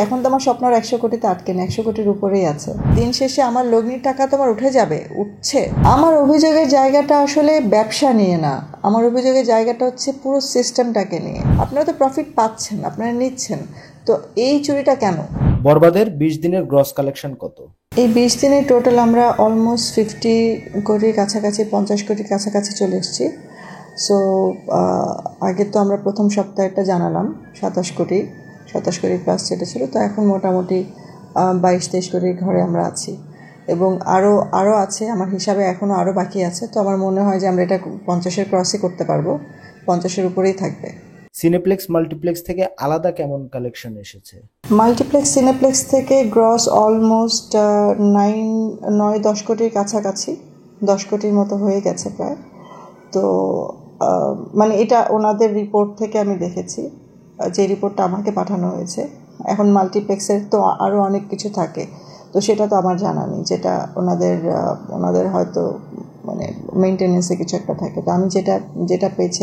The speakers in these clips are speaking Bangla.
এখন তো আমার স্বপ্ন আর 100 কোটিতে আটকে না, 100 কোটির উপরেই আছে। দিন শেষে আমার লগ্নির টাকা তো আমার উঠে যাবে, উঠছে। আমার অভিযোগের জায়গাটা আসলে ব্যবসা নিয়ে না, আমার অভিযোগের জায়গাটা হচ্ছে পুরো সিস্টেমটাকে নিয়ে। আপনারা তো প্রফিট পাচ্ছেন, আপনারা নিচ্ছেন, তো এই চুরিটা কেন? বরবাদের 20 দিনের গ্রস কালেকশন কত? এই 20 দিনের টোটাল আমরা অলমোস্ট 50 কোটির কাছাকাছি, 50 কোটির কাছাকাছি চলে এসেছি। সো আগে তো আমরা প্রথম সপ্তাহেরটা জানালাম 27 কোটি, 27 কোটি প্লাস যেটা ছিল, তো এখন মোটামুটি 22-23 কোটির ঘরে আমরা আছি, এবং আরও আছে আমার হিসাবে, এখনও আরও বাকি আছে। তো আমার মনে হয় যে আমরা এটা 50-এর ক্রসই করতে পারবো, 50-এর উপরেই থাকবে। সিনেপ্লেক্স মাল্টিপ্লেক্স থেকে আলাদা কেমন কালেকশন এসেছে? মাল্টিপ্লেক্স সিনেপ্লেক্স থেকে গ্রস অলমোস্ট 9-10 কোটির কাছাকাছি, 10 কোটির মতো হয়ে গেছে প্রায়। তো মানে এটা ওনাদের রিপোর্ট থেকে আমি দেখেছি, যে রিপোর্টটা আমাকে পাঠানো হয়েছে। এখন মাল্টিপ্লেক্সের তো আরও অনেক কিছু থাকে, তো সেটা তো আমার জানা নেই, যেটা ওনাদের হয়তো মানে মেনটেনেন্সে কিছু একটা থাকে। তো আমি যেটা পেয়েছি,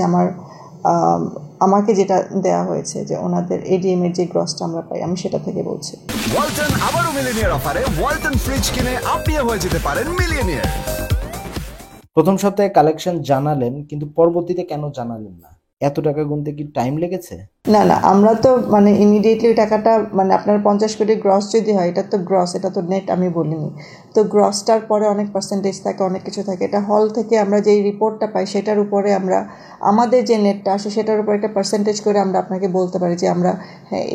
আমাকে যেটা দেয়া হয়েছে, যে ওনাদের এডিএম এর যে গ্রসটা আমরা পাই, আমি সেটা থেকে বলছি। ওয়ালটন আবারও মিলিয়নিয়ার অফারে ওয়ালটন ফ্রিজ কিনে আপনিও হয়ে যেতে পারেন মিলিয়নিয়ার। প্রথম সপ্তাহে কালেকশন জানালেন, কিন্তু পরবর্তীতে কেন জানালেন না? এত টাকা গুনতে কি টাইম লেগেছে? না, আমরা তো মানে ইমিডিয়েটলি টাকাটা, মানে আপনার 50 কোটি গ্রস যদি হয়, এটা তো গ্রস, এটা তো নেট আমি বলিনি। তো গ্রসটার পরে অনেক পার্সেন্টেজ থাকে, অনেক কিছু থাকে। এটা হল থেকে আমরা যেই রিপোর্টটা পাই, সেটার উপরে আমরা আমাদের যে নেটটা আসে সেটার উপর একটা পার্সেন্টেজ করে আমরা আপনাকে বলতে পারি যে আমরা, হ্যাঁ,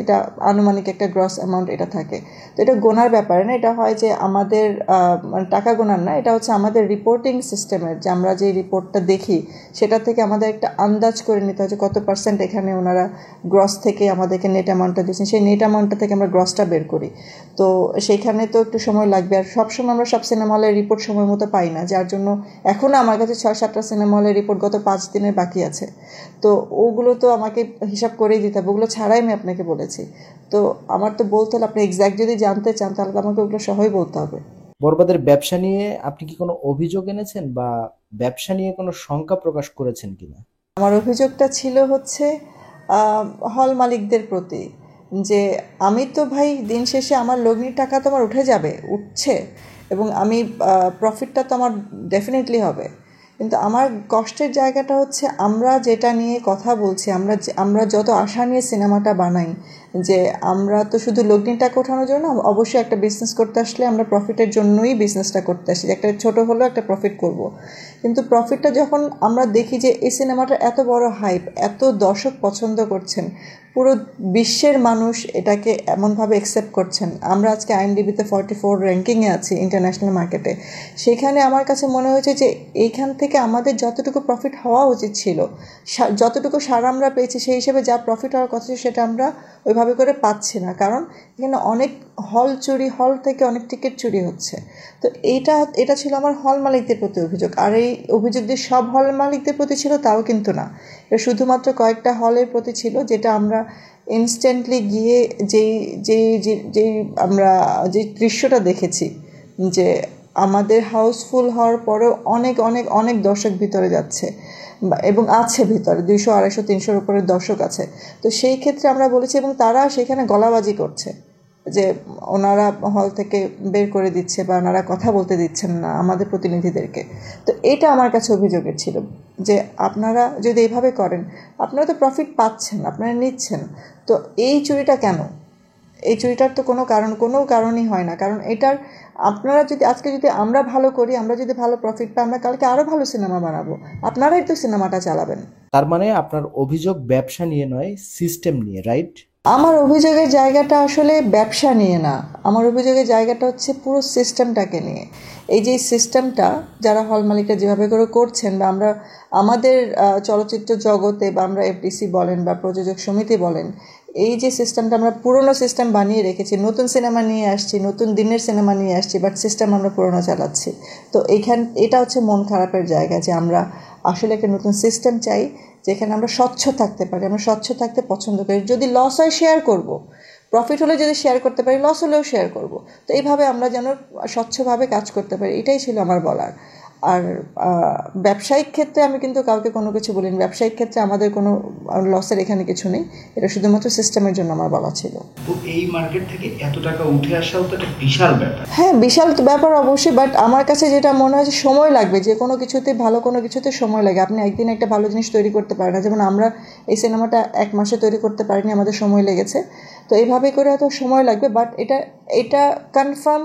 এটা আনুমানিক একটা গ্রস অ্যামাউন্ট এটা থাকে। তো এটা গোনার ব্যাপারে না, এটা হয় যে আমাদের মানে টাকা গোনার না, এটা হচ্ছে আমাদের রিপোর্টিং সিস্টেমের, যে আমরা যে রিপোর্টটা দেখি সেটা থেকে আমাদের একটা আন্দাজ করে নিতে হয় যে কত পার্সেন্ট এখানে ওনারা গ্রস থেকে আমাদেরকে নেট অ্যামাউন্টটা দিচ্ছেন, সেই নেট অ্যামাউন্টটা থেকে আমরা গ্রসটা বের করি। তো সেইখানে তো একটু সময় লাগবে, আর সবসময় আমরা সব সিনেমা হলের রিপোর্ট সময় মতো পাই না, যার জন্য এখনও আমার কাছে 6-7টা সিনেমা হলের রিপোর্ট গত 5 দিনের বাকি আছে। তো ওগুলো তো আমাকে হিসাব করেই দিতে হবে, ওগুলো ছাড়াই আমি আপনাকে বলেছি। তো আমার তো বলতে হলে, আপনি এক্স্যাক্ট যদি জানতে চান তাহলে তো আমাকে ওগুলো সহই বলতে হবে। বরবাদের ব্যবসা নিয়ে আপনি কি কোনো অভিযোগ এনেছেন, বা ব্যবসা নিয়ে কোনো শঙ্কা প্রকাশ করেছেন কিনা? আমার অভিযোগটা ছিল হচ্ছে হল মালিকদের প্রতি, যে আমি তো ভাই দিন শেষে আমার লগ্নির টাকা তো আমার উঠে যাবে, উঠছে, এবং আমি প্রফিটটা তো আমার ডেফিনেটলি হবে। কিন্তু আমার কষ্টের জায়গাটা হচ্ছে, আমরা যেটা নিয়ে কথা বলছি, আমরা যত আশা নিয়ে সিনেমাটা বানাই, যে আমরা তো শুধু লগ্নির টাকা ওঠানোর জন্য না, অবশ্যই একটা বিজনেস করতে আসলে আমরা প্রফিটের জন্যই বিজনেসটা করতে আসি, একটা ছোট হলেও একটা প্রফিট করব। কিন্তু প্রফিটটা যখন আমরা দেখি যে এই সিনেমাটার এত বড় হাইপ, এত দর্শক পছন্দ করছেন, পুরো বিশ্বের মানুষ এটাকে এমনভাবে অ্যাকসেপ্ট করছেন, আমরা আজকে আইএমডিবিতে 44 র্যাঙ্কিংয়ে আছি ইন্টারন্যাশনাল মার্কেটে, সেখানে আমার কাছে মনে হয়েছে যে এইখান থেকে আমাদের যতটুকু প্রফিট হওয়া উচিত ছিল, যতটুকু সার আমরা পেয়েছি, সেই হিসেবে যা প্রফিট হওয়ার কথা ছিল সেটা আমরা ওইভাবে করে পাচ্ছি না, কারণ এখানে অনেক হল থেকে অনেক টিকিট চুরি হচ্ছে। তো এটা ছিল আমার হল মালিকদের প্রতি অভিযোগ, আর এই অভিযোগ যে সব হল মালিকদের প্রতি ছিল তাও কিন্তু না, এটা শুধুমাত্র কয়েকটা হলের প্রতি ছিল, যেটা আমরা ইনস্ট্যান্টলি গিয়ে যেই যেই যেই আমরা যে দৃশ্যটা দেখেছি, যে আমাদের হাউসফুল হওয়ার পরেও অনেক অনেক অনেক দর্শক ভিতরে যাচ্ছে, এবং আছে ভিতরে 200-250-300-র উপরে দর্শক আছে। তো সেই ক্ষেত্রে আমরা বলেছি, এবং তারা সেখানে গলাবাজি করছে যে ওনারা হল থেকে বের করে দিচ্ছে, বা ওনারা কথা বলতে দিচ্ছেন না আমাদের প্রতিনিধিদেরকে। তো এটা আমার কাছে অভিযোগের ছিল, যে আপনারা যদি এইভাবে করেন, আপনারা তো প্রফিট পাচ্ছেন, আপনারা নিচ্ছেন, তো এই চুরিটা কেন? এই চুরিটার তো কোনো কারণই হয় না, কারণ এটার আপনারা যদি আজকে যদি আমরা ভালো করি, আমরা যদি ভালো প্রফিট পাই, আমরা কালকে আরও ভালো সিনেমা বানাবো, আপনারাই তো সিনেমাটা চালাবেন। তার মানে আপনার অভিযোগ ব্যবসা নিয়ে নয়, সিস্টেম নিয়ে, রাইট? আমার অভিযোগের জায়গাটা আসলে ব্যবসা নিয়ে না, আমার অভিযোগের জায়গাটা হচ্ছে পুরো সিস্টেমটাকে নিয়ে। এই যে সিস্টেমটা যারা হল মালিকরা যেভাবে করে করছেন, বা আমরা আমাদের চলচ্চিত্র জগতে, বা আমরা এফডিসি বলেন বা প্রযোজক সমিতি বলেন, এই যে সিস্টেমটা আমরা পুরনো সিস্টেম বানিয়ে রেখেছি, নতুন সিনেমা নিয়ে আসছি, নতুন দিনের সিনেমা নিয়ে আসছি, বাট সিস্টেম আমরা পুরনো চালাচ্ছি। তো এটা হচ্ছে মন খারাপের জায়গা, যে আমরা আসলে একটা নতুন সিস্টেম চাই, যেখানে আমরা স্বচ্ছ থাকতে পারি, আমরা স্বচ্ছ থাকতে পছন্দ করি। যদি লস হয় শেয়ার করব, প্রফিট হলে যদি শেয়ার করতে পারি, লস হলেও শেয়ার করব। তো এইভাবে আমরা যেন স্বচ্ছভাবে কাজ করতে পারি, এটাই ছিল আমার বলার। আর ব্যবসায়িক ক্ষেত্রে আমি কিন্তু কাউকে কোনো কিছু বলিনি। ব্যবসায়িক ক্ষেত্রে আমাদের কোনো লসের এখানে কিছু নেই, এটা শুধুমাত্র সিস্টেমের জন্য আমার বলা ছিল। তো এই মার্কেট থেকে এত টাকা উঠে আসাও তো একটা বিশাল ব্যাপার। হ্যাঁ, বিশাল ব্যাপার অবশ্যই, বাট আমার কাছে যেটা মনে হয় যে সময় লাগবে, যে কোনো কিছুতে ভালো কোনো কিছুতে সময় লাগে। আপনি একদিন একটা ভালো জিনিস তৈরি করতে পারেন না, যেমন আমরা এই সিনেমাটা 1 মাসে তৈরি করতে পারিনি, আমাদের সময় লেগেছে। তো এইভাবে করে হয়তো সময় লাগবে, বাট এটা কনফার্ম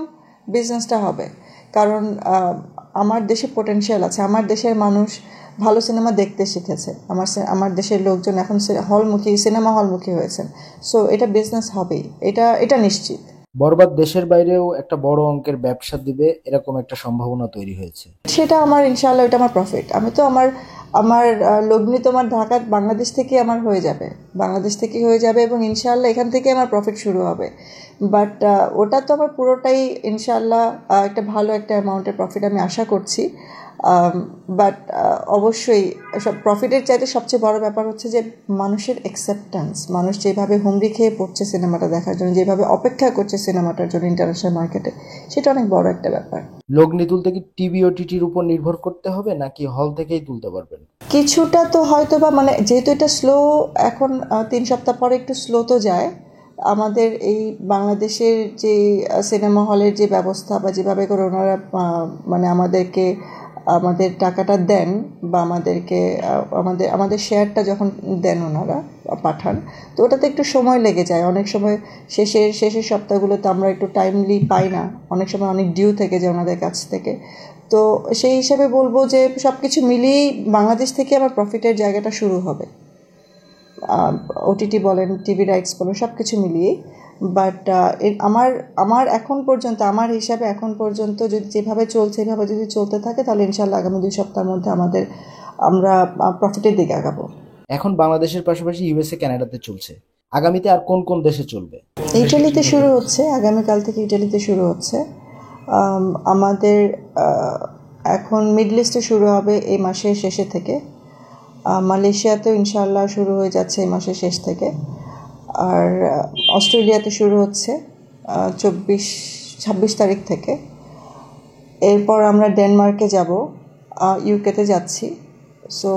বিজনেসটা হবে। কারণ আমার দেশে পোটেনশিয়াল আছে, আমার দেশের মানুষ ভালো সিনেমা দেখতে শিখেছে, আমার দেশের লোকজন এখন সিনেমা হলমুখী হয়েছেন। সো এটা বিজনেস হবেই, এটা নিশ্চিত। বরবাদ দেশের বাইরেও একটা বড় অঙ্কের ব্যবসা দিবে এরকম একটা সম্ভাবনা তৈরি হয়েছে। সেটা আমার ইনশাআল্লাহ, এটা আমার প্রফিট। আমি তো আমার লগ্নি তো আমার ঢাকা বাংলাদেশ থেকে আমার হয়ে যাবে এবং ইনশাআল্লাহ এখান থেকে আমার প্রফিট শুরু হবে। বাট ওটা তো আমার পুরোটাই ইনশাআল্লাহ একটা ভালো একটা অ্যামাউন্টের প্রফিট আমি আশা করছি। বাট অবশ্যই সব প্রফিটের চাইতে সবচেয়ে বড় ব্যাপার হচ্ছে যে মানুষের অ্যাকসেপ্টেন্স, মানুষ যেভাবে হুমড়ি খেয়ে পড়ছে সিনেমাটা দেখার জন্য, যেভাবে অপেক্ষা করছে সিনেমাটার জন্য ইন্টারন্যাশনাল মার্কেটে, সেটা অনেক বড় একটা ব্যাপার। লগ্নি তুলতে কি টিভি ও টিটির উপর নির্ভর করতে হবে নাকি হল থেকেই তুলতে পারবেন? কিছুটা তো হয়তো বা, মানে যেহেতু এটা স্লো, এখন 3 সপ্তাহ পরে একটু স্লো তো যায়। আমাদের এই বাংলাদেশের যে সিনেমা হলের যে ব্যবস্থা বা যেভাবে করে ওনারা মানে আমাদের টাকাটা দেন বা আমাদের শেয়ারটা যখন দেন ওনারা পাঠান, তো ওটাতে একটু সময় লেগে যায়। অনেক সময় শেষের সপ্তাহগুলোতে আমরা একটু টাইমলি পাই না, অনেক সময় অনেক ডিউ থেকে যায় ওনাদের কাছ থেকে। তো সেই হিসাবে বলবো যে সব কিছু মিলিয়েই বাংলাদেশ থেকে আমার প্রফিটের জায়গাটা শুরু হবে, ওটিটি বলেন, টিভি রাইটস বলেন, সব কিছু মিলিয়েই। বাট আমার এখন পর্যন্ত, আমার হিসাবে এখন পর্যন্ত যদি যেভাবে চলছে এভাবে যদি চলতে থাকে, তাহলে ইনশাআল্লাহ আগামী 2 সপ্তাহের মধ্যে আমরা প্রফিটের দিকে আগাবো। এখন বাংলাদেশের পাশাপাশি ইউএসএ কানাডাতে চলছে, আগামীতে আর কোন কোন দেশে চলবে? ইটালিতে শুরু হচ্ছে, আগামীকাল থেকে ইটালিতে শুরু হচ্ছে। আমাদের এখন মিডল ইস্টে শুরু হবে এই মাসের শেষে থেকে। মালয়েশিয়াতেও ইনশাআল্লাহ শুরু হয়ে যাচ্ছে এই মাসের শেষ থেকে। আর অস্ট্রেলিয়াতে শুরু হচ্ছে 26 তারিখ থেকে। এরপর আমরা ডেনমার্কে যাব, ইউকেতে যাচ্ছি। সো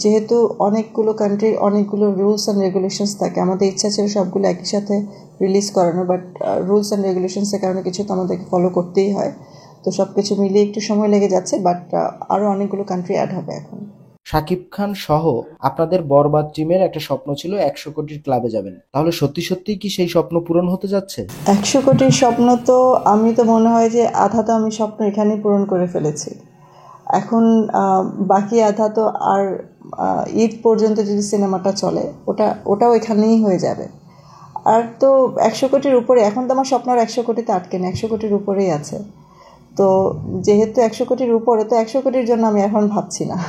যেহেতু অনেকগুলো কান্ট্রির অনেকগুলো রুলস অ্যান্ড রেগুলেশনস থাকে, আমাদের ইচ্ছা ছিল সবগুলো একই সাথে রিলিজ করানো, বাট রুলস অ্যান্ড রেগুলেশনসের কারণে কিছু তো আমাদেরকে ফলো করতেই হয়। তো সব কিছু মিলিয়ে একটু সময় লেগে যাচ্ছে, বাট আরও অনেকগুলো কান্ট্রি অ্যাড হবে এখন। শাকিব খান সহ আপনাদের বরবাদ টিমের একটা স্বপ্ন ছিল 100 কোটির ক্লাবে যাবেন, তাহলে সত্যি সত্যি কি সেই স্বপ্ন পূরণ হতে যাচ্ছে? 100 কোটির স্বপ্ন তো আমি তো মনে হয় যে আধা তো আমি স্বপ্ন এখানেই পূরণ করে ফেলেছি। এখন বাকি আধা তো আর ঈদ পর্যন্ত যদি সিনেমাটা চলে, ওটাও এখানেই হয়ে যাবে। আর তো 100 কোটির উপরে, এখন তো আমার স্বপ্ন আর 100 কোটিতে আটকে না, 100 কোটির উপরেই আছে। তো যেহেতু 100 কোটির উপরে, তো 100 কোটির জন্য আমি এখন ভাবছি না।